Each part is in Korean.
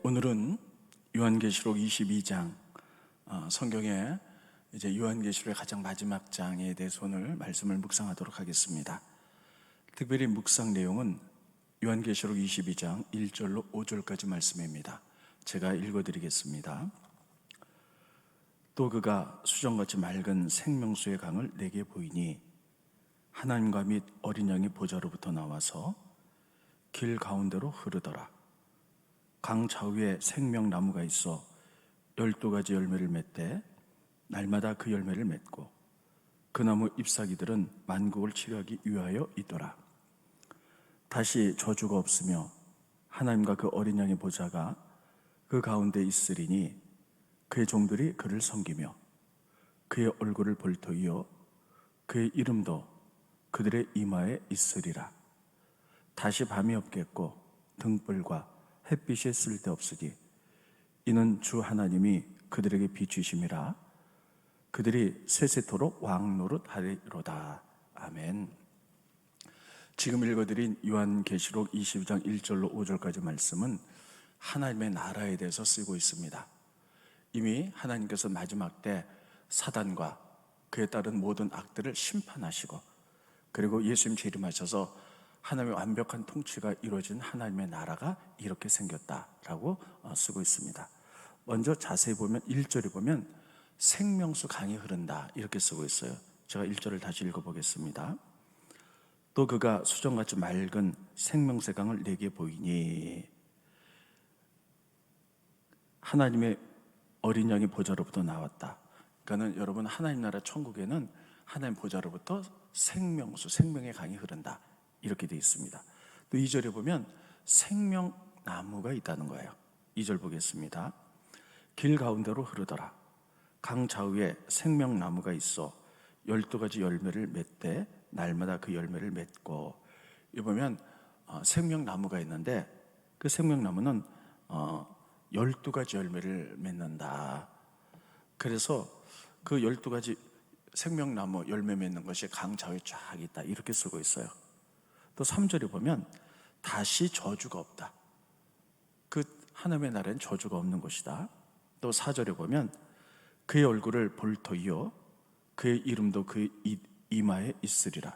오늘은 요한계시록 22장, 성경의 이제 요한계시록의 가장 마지막 장에 대해서 오늘 말씀을 묵상하도록 하겠습니다. 특별히 묵상 내용은 요한계시록 22장 1절로 5절까지 말씀입니다. 제가 읽어드리겠습니다. 또 그가 수정같이 맑은 생명수의 강을 내게 보이니 하나님과 및 어린 양의 보좌로부터 나와서 길 가운데로 흐르더라. 강 좌우에 생명나무가 있어 12가지 열매를 맺되 날마다 그 열매를 맺고 그 나무 잎사귀들은 만국을 치료하기 위하여 있더라. 다시 저주가 없으며 하나님과 그 어린 양의 보좌가 그 가운데 있으리니 그의 종들이 그를 섬기며 그의 얼굴을 볼 터이요 그의 이름도 그들의 이마에 있으리라. 다시 밤이 없겠고 등불과 햇빛이 쓸데없으니 이는 주 하나님이 그들에게 비추심이라. 그들이 세세토록 왕노릇하리로다. 아멘. 지금 읽어드린 요한계시록 22장 1절로 5절까지 말씀은 하나님의 나라에 대해서 쓰고 있습니다. 이미 하나님께서 마지막 때 사단과 그에 따른 모든 악들을 심판하시고, 그리고 예수님 재림하셔서 하나님의 완벽한 통치가 이루어진 하나님의 나라가 이렇게 생겼다라고 쓰고 있습니다. 먼저 자세히 보면 1절에 보면 생명수 강이 흐른다 이렇게 쓰고 있어요. 제가 1절을 다시 읽어보겠습니다. 또 그가 수정같이 맑은 생명수의 강을 내게 보이니 하나님의 어린 양의 보좌로부터 나왔다. 그러니까 여러분, 하나님 나라 천국에는 하나님 보좌로부터 생명수, 생명의 강이 흐른다 이렇게 되어 있습니다. 또 2절에 보면 생명나무가 있다는 거예요. 2절 보겠습니다. 길 가운데로 흐르더라. 강 좌우에 생명나무가 있어 12가지 열매를 맺되 날마다 그 열매를 맺고. 여기 보면 생명나무가 있는데 그 생명나무는 12가지 열매를 맺는다. 그래서 그 12가지 생명나무 열매 맺는 것이 강 좌우에 쫙 있다 이렇게 쓰고 있어요. 또 3절에 보면 다시 저주가 없다. 그 하나님의 나라엔 저주가 없는 것이다. 또 4절에 보면 그의 얼굴을 볼 터이요 그의 이름도 그의 이마에 있으리라.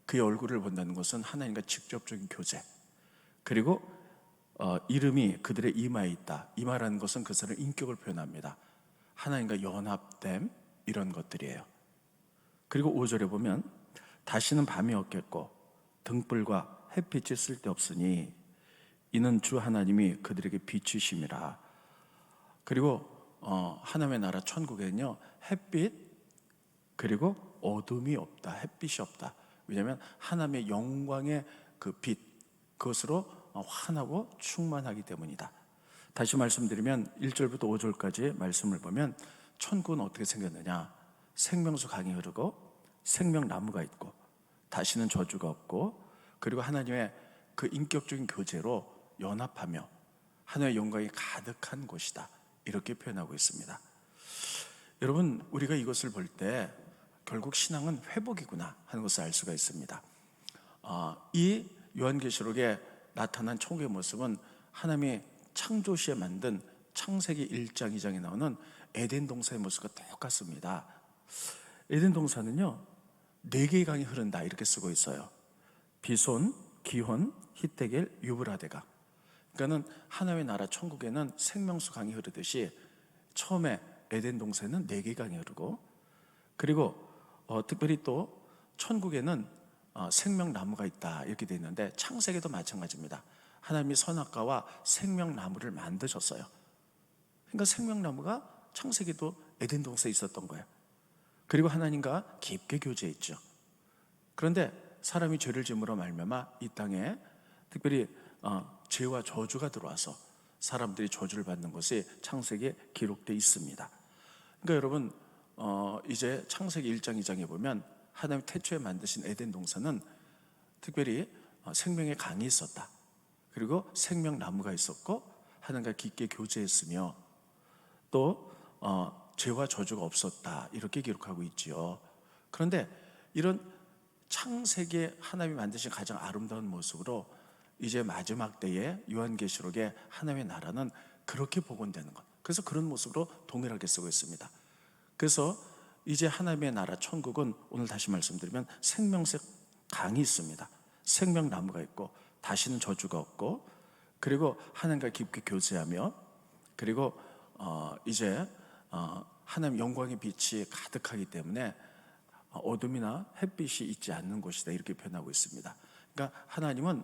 그의 얼굴을 본다는 것은 하나님과 직접적인 교제, 그리고 이름이 그들의 이마에 있다. 이마라는 것은 그 사람의 인격을 표현합니다. 하나님과 연합됨, 이런 것들이에요. 그리고 5절에 보면 다시는 밤이 없겠고 등불과 햇빛이 쓸데없으니 이는 주 하나님이 그들에게 비추심이라. 그리고 하나님의 나라 천국에는요, 햇빛 그리고 어둠이 없다, 햇빛이 없다. 왜냐하면 하나님의 영광의 그 빛, 그것으로 환하고 충만하기 때문이다. 다시 말씀드리면 1절부터 5절까지 말씀을 보면 천국은 어떻게 생겼느냐. 생명수 강이 흐르고 생명나무가 있고 다시는 저주가 없고, 그리고 하나님의 그 인격적인 교제로 연합하며 하나님의 영광이 가득한 곳이다 이렇게 표현하고 있습니다. 여러분, 우리가 이것을 볼 때 결국 신앙은 회복이구나 하는 것을 알 수가 있습니다. 이 요한계시록에 나타난 천국의 모습은 하나님이 창조시에 만든 창세기 1장 2장에 나오는 에덴 동산의 모습과 똑같습니다. 에덴 동산은요 4개의 강이 흐른다 이렇게 쓰고 있어요. 비손, 기혼, 히데겔, 유브라데가. 그러니까는 하나님의 나라 천국에는 생명수 강이 흐르듯이 처음에 에덴 동산에는 4개의 강이 흐르고, 그리고 특별히 또 천국에는 생명나무가 있다 이렇게 되어 있는데 창세기도 마찬가지입니다. 하나님이 선악과와 생명나무를 만드셨어요. 그러니까 생명나무가 창세기도 에덴 동산에 있었던 거예요. 그리고 하나님과 깊게 교제했죠. 그런데 사람이 죄를 지음으로 말미암아 이 땅에 특별히 죄와 저주가 들어와서 사람들이 저주를 받는 것이 창세기에 기록되어 있습니다. 그러니까 여러분, 이제 창세기 1장 2장에 보면 하나님 태초에 만드신 에덴 동산은 특별히 생명의 강이 있었다. 그리고 생명나무가 있었고 하나님과 깊게 교제했으며 또 죄와 저주가 없었다 이렇게 기록하고 있지요. 그런데 이런 창세기에 하나님이 만드신 가장 아름다운 모습으로 이제 마지막 때에 요한계시록에 하나님의 나라는 그렇게 복원되는 것. 그래서 그런 모습으로 동일하게 쓰고 있습니다. 그래서 이제 하나님의 나라 천국은 오늘 다시 말씀드리면 생명색 강이 있습니다. 생명나무가 있고 다시는 저주가 없고, 그리고 하나님과 깊게 교제하며, 그리고 이제 하나님 영광의 빛이 가득하기 때문에 어둠이나 햇빛이 있지 않는 곳이다, 이렇게 표현하고 있습니다. 그러니까 하나님은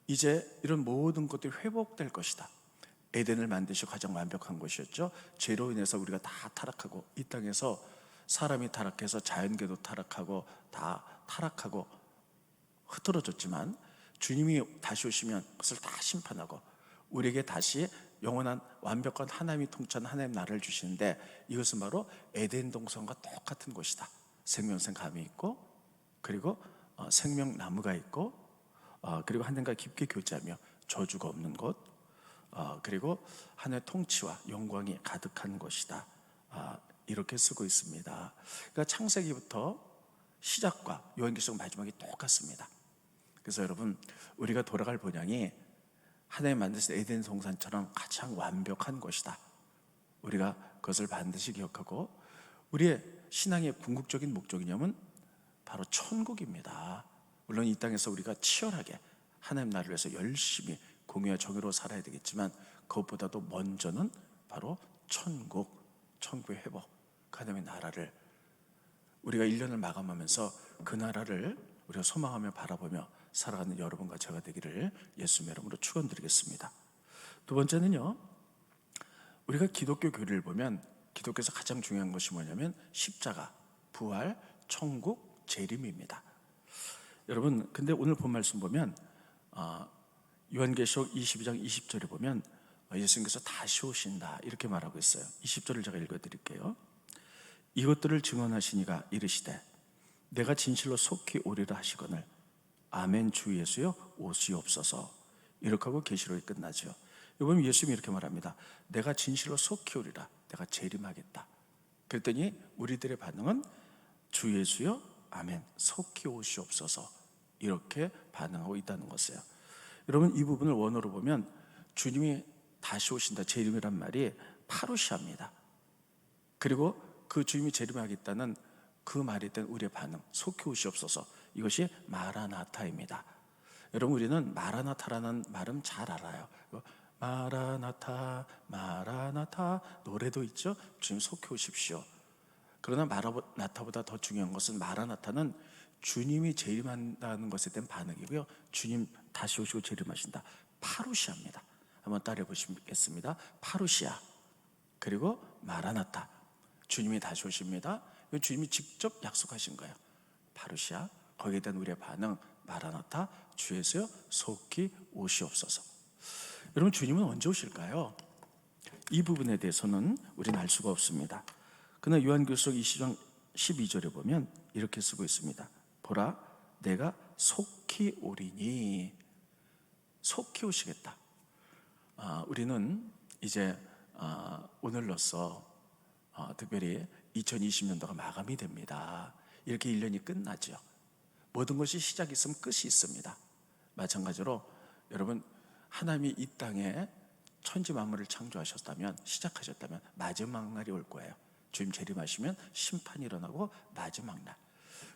이제 이런 모든 것들이 회복될 것이다. 에덴을 만드시고 가장 완벽한 것이었죠. 죄로 인해서 우리가 다 타락하고, 이 땅에서 사람이 타락해서 자연계도 타락하고 다 타락하고 흐트러졌지만, 주님이 다시 오시면 그것을 다 심판하고 우리에게 다시 영원한 완벽한 하나님이 통치하는 하나님 나라를 주시는데, 이것은 바로 에덴 동산과 똑같은 곳이다. 생명생 감이 있고, 그리고 생명나무가 있고, 그리고 하나님과 깊게 교제하며 저주가 없는 곳, 그리고 하나님의 통치와 영광이 가득한 것이다, 이렇게 쓰고 있습니다. 그러니까 창세기부터 시작과 요한계시록 마지막이 똑같습니다. 그래서 여러분, 우리가 돌아갈 본향이 하나님 만드신 에덴 동산처럼 가장 완벽한 것이다. 우리가 그것을 반드시 기억하고, 우리의 신앙의 궁극적인 목적이냐면 바로 천국입니다. 물론 이 땅에서 우리가 치열하게 하나님 나라를 위해서 열심히 공의와 정의로 살아야 되겠지만, 그것보다도 먼저는 바로 천국의 회복, 하나님의 나라를, 우리가 1년을 마감하면서 그 나라를 우리가 소망하며 바라보며 살아가는 여러분과 제가 되기를 예수님의 이름으로 축원드리겠습니다. 두 번째는요, 우리가 기독교 교리를 보면 기독교에서 가장 중요한 것이 뭐냐면 십자가, 부활, 천국, 재림입니다. 여러분, 근데 오늘 본 말씀 보면 요한계시록 22장 20절에 보면 예수님께서 다시 오신다, 이렇게 말하고 있어요. 20절을 제가 읽어드릴게요. 이것들을 증언하시니가 이르시되 내가 진실로 속히 오리라 하시거늘 아멘 주 예수여 오시옵소서, 이렇게 하고 계시록이 끝나죠. 여러분, 예수님이 이렇게 말합니다. 내가 진실로 속히 오리라, 내가 재림하겠다. 그랬더니 우리들의 반응은 주 예수여 아멘 속히 오시옵소서, 이렇게 반응하고 있다는 것이에요. 여러분, 이 부분을 원어로 보면 주님이 다시 오신다, 재림이란 말이 파루시아입니다. 그리고 그 주님이 재림하겠다는 그 말에 대한 우리의 반응, 속히 오시옵소서, 이것이 마라나타입니다. 여러분, 우리는 마라나타라는 말은 잘 알아요. 마라나타 마라나타 노래도 있죠. 주님 속히 오십시오. 그러나 마라나타보다 더 중요한 것은, 마라나타는 주님이 재림한다는 것에 대한 반응이고요, 주님 다시 오시고 재림하신다, 파루시아입니다. 한번 따라해 보시겠습니다. 파루시아, 그리고 마라나타, 주님이 다시 오십니다. 이건 주님이 직접 약속하신 거예요. 파루시아, 거기에 대한 우리의 반응 마라나타, 주 예수여 속히 오시옵소서. 여러분, 주님은 언제 오실까요? 이 부분에 대해서는 우리는 알 수가 없습니다. 그러나 요한계시록 20장 12절에 보면 이렇게 쓰고 있습니다. 보라, 내가 속히 오리니, 속히 오시겠다. 우리는 이제 오늘로써 특별히 2020년도가 마감이 됩니다. 이렇게 1년이 끝나죠. 모든 것이 시작이 있으면 끝이 있습니다. 마찬가지로 여러분, 하나님이 이 땅에 천지 만물을 창조하셨다면, 시작하셨다면 마지막 날이 올 거예요. 주님 재림하시면 심판이 일어나고 마지막 날,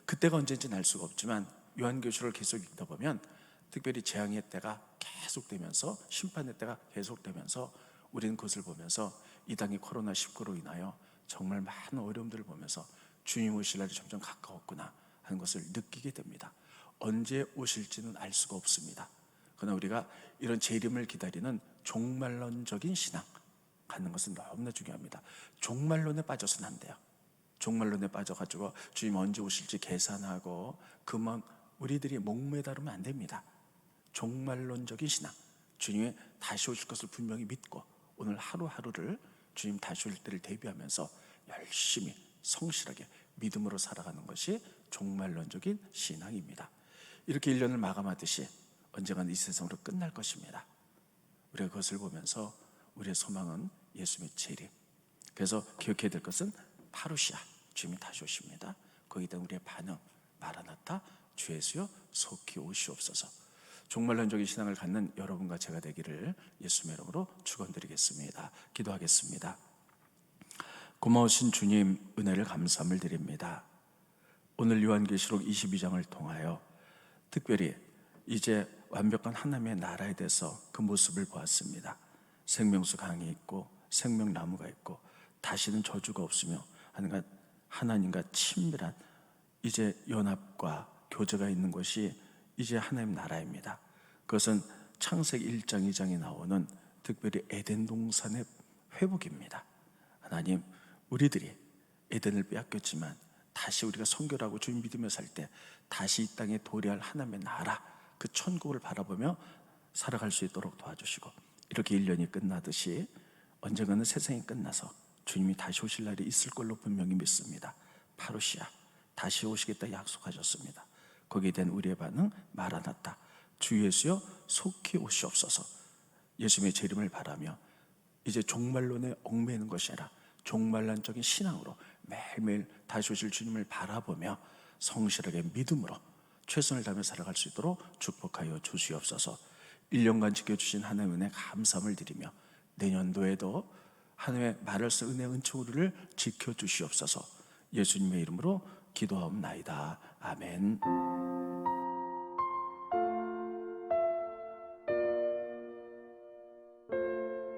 그때가 언제인지는 알 수가 없지만 요한계시록을 계속 읽다 보면 특별히 재앙의 때가 계속되면서, 심판의 때가 계속되면서, 우리는 그것을 보면서 이 땅이 코로나19로 인하여 정말 많은 어려움들을 보면서 주님 오실 날이 점점 가까웠구나 하는 것을 느끼게 됩니다. 언제 오실지는 알 수가 없습니다. 그러나 우리가 이런 재림을 기다리는 종말론적인 신앙 갖는 것은 너무나 중요합니다. 종말론에 빠져서는 안 돼요. 종말론에 빠져가지고 주님 언제 오실지 계산하고 그만 우리들이 목매다르면 안 됩니다. 종말론적인 신앙, 주님이 다시 오실 것을 분명히 믿고 오늘 하루하루를 주님 다시 올 때를 대비하면서 열심히 성실하게 믿음으로 살아가는 것이 종말론적인 신앙입니다. 이렇게 1년을 마감하듯이 언젠가는 이 세상으로 끝날 것입니다. 우리가 그것을 보면서 우리의 소망은 예수님의 재림. 그래서 기억해야 될 것은 파루시아, 주님이 다시 오십니다. 거기에 대한 우리의 반응 마라나타, 주 예수여 속히 오시옵소서. 종말론적인 신앙을 갖는 여러분과 제가 되기를 예수님의 이름으로 축원드리겠습니다. 기도하겠습니다. 고마우신 주님, 은혜를 감사함을 드립니다. 오늘 요한계시록 22장을 통하여 특별히 이제 완벽한 하나님의 나라에 대해서 그 모습을 보았습니다. 생명수 강이 있고 생명나무가 있고 다시는 저주가 없으며 하나님과 친밀한 이제 연합과 교제가 있는 것이 이제 하나님 나라입니다. 그것은 창세기 1장 2장에 나오는 특별히 에덴 동산의 회복입니다. 하나님, 우리들이 에덴을 빼앗겼지만 다시 우리가 성결하고 주님 믿으며 살 때 다시 이 땅에 도래할 하나님의 나라, 그 천국을 바라보며 살아갈 수 있도록 도와주시고, 이렇게 1년이 끝나듯이 언젠가는 세상이 끝나서 주님이 다시 오실 날이 있을 걸로 분명히 믿습니다. 파루시아, 다시 오시겠다 약속하셨습니다. 거기에 대한 우리의 반응, 마라나타, 주 예수여 속히 오시옵소서. 예수님의 재림을 바라며 이제 종말론에 얽매이는 것이 아니라 종말론적인 신앙으로 매일매일 다시 오실 주님을 바라보며 성실하게 믿음으로 최선을 다하며 살아갈 수 있도록 축복하여 주시옵소서. 1년간 지켜주신 하나님의 은혜 감사함을 드리며 내년도에도 하나님의 말을 써 은혜 은총으로를 지켜주시옵소서. 예수님의 이름으로 기도하옵나이다. 아멘.